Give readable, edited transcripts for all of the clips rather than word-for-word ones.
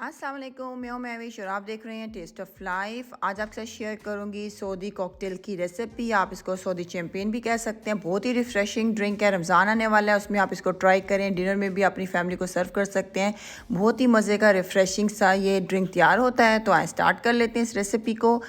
अस्सलाम वालेकुम, मैं हूं महविश और आप देख रहे हैं टेस्ट ऑफ लाइफ। आज आपके साथ शेयर करूंगी सऊदी कॉकटेल की रेसिपी। आप इसको सऊदी चैंपियन भी कह सकते हैं। बहुत ही रिफ्रेशिंग ड्रिंक है। रमज़ान आने वाला है, उसमें आप इसको ट्राई करें। डिनर में भी अपनी फैमिली को सर्व कर सकते हैं। बहुत ही मज़े का रिफ्रेशिंग सा ये ड्रिंक तैयार होता है। तो आए स्टार्ट कर लेते हैं इस रेसिपी को।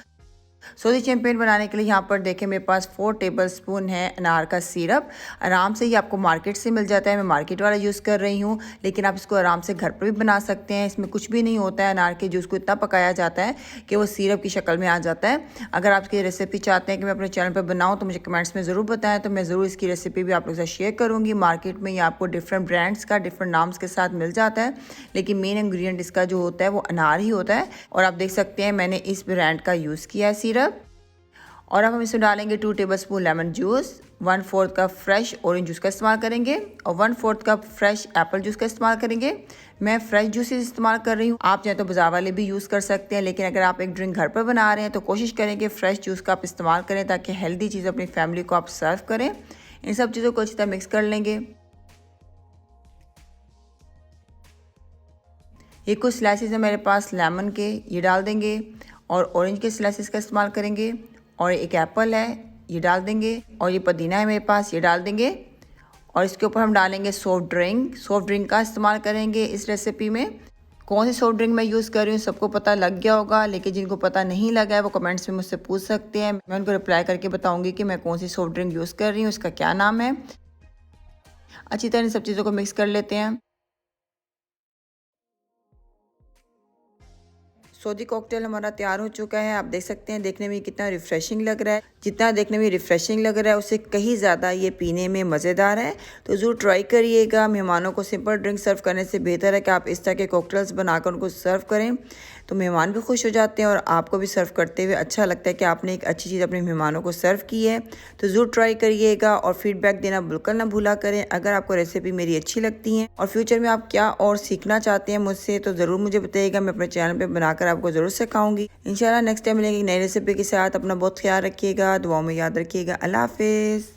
सऊदी चैंपियन बनाने के लिए यहाँ पर देखें मेरे पास 4 टेबलस्पून है अनार का सिरप। आराम से ये आपको मार्केट से मिल जाता है। मैं मार्केट वाला यूज़ कर रही हूँ, लेकिन आप इसको आराम से घर पर भी बना सकते हैं। इसमें कुछ भी नहीं होता है। अनार के जूस को इतना पकाया जाता है कि वो सिरप की शक्ल में आ जाता है। अगर आपकी रेसिपी चाहते हैं कि मैं अपने चैनल पर बनाऊँ तो मुझे कमेंट्स में ज़रूर बताएं, तो मैं ज़रूर इसकी रेसिपी भी आप लोगों के साथ शेयर करूँगी। मार्केट में ये आपको डिफरेंट ब्रांड्स का डिफरेंट नाम्स के साथ मिल जाता है, लेकिन मेन इंग्रेडिएंट इसका जो होता है वो अनार ही होता है। और आप देख सकते हैं मैंने इस ब्रांड का यूज़ किया है सिरप। और अब हम इसमें डालेंगे 2 tablespoon lemon juice, 1/4 cup fresh orange juice का इस्तेमाल करेंगे और 1/4 कप फ्रेश एप्पल जूस का इस्तेमाल करेंगे। मैं फ्रेश जूसेस इस्तेमाल कर रही हूँ। आप चाहे तो बाजार वाले भी यूज़ कर सकते हैं, लेकिन अगर आप एक ड्रिंक घर पर बना रहे हैं तो कोशिश करें कि फ्रेश जूस का आप इस्तेमाल करें, ताकि हेल्दी चीज़ अपनी फैमिली को आप सर्व करें। इन सब चीज़ों को अच्छी तरह मिक्स कर लेंगे। ये कुछ स्लाइसेस है मेरे पास लेमन के, ये डाल देंगे। और ऑरेंज के स्लाइसेस का इस्तेमाल करेंगे। और एक एप्पल है, ये डाल देंगे। और ये पुदीना है मेरे पास, ये डाल देंगे। और इसके ऊपर हम डालेंगे सॉफ्ट ड्रिंक का इस्तेमाल करेंगे इस रेसिपी में। कौन सी सॉफ्ट ड्रिंक मैं यूज़ कर रही हूँ सबको पता लग गया होगा, लेकिन जिनको पता नहीं लगा है वो कमेंट्स में मुझसे पूछ सकते हैं। मैं उनको रिप्लाई करके बताऊँगी कि मैं कौन सी सॉफ्ट ड्रिंक यूज़ कर रही हूँ, इसका क्या नाम है। अच्छी तरह इन सब चीज़ों को मिक्स कर लेते हैं। सऊदी कॉकटेल हमारा तैयार हो चुका है। आप देख सकते हैं देखने में कितना रिफ्रेशिंग लग रहा है। जितना देखने में रिफ्रेशिंग लग रहा है उससे कहीं ज़्यादा ये पीने में मज़ेदार है। तो ज़रूर ट्राई करिएगा। मेहमानों को सिंपल ड्रिंक सर्व करने से बेहतर है कि आप इस तरह के कॉकटेल्स बनाकर उनको सर्व करें, तो मेहमान भी खुश हो जाते हैं और आपको भी सर्व करते हुए अच्छा लगता है कि आपने एक अच्छी चीज़ अपने मेहमानों को सर्व की है। तो ज़रूर ट्राई करिएगा और फीडबैक देना बिल्कुल ना भूला करें। अगर आपको रेसिपी मेरी अच्छी लगती है और फ्यूचर में आप क्या और सीखना चाहते हैं मुझसे, तो ज़रूर मुझे बताइएगा। मैं अपने चैनल पर बनाकर आपको ज़रूर सिखाऊंगी। इंशाल्लाह नेक्स्ट टाइम मिलेंगे नई रेसिपी के साथ। अपना बहुत ख्याल रखिएगा, दुआओं में याद रखिएगा। अल्लाह हाफिज़।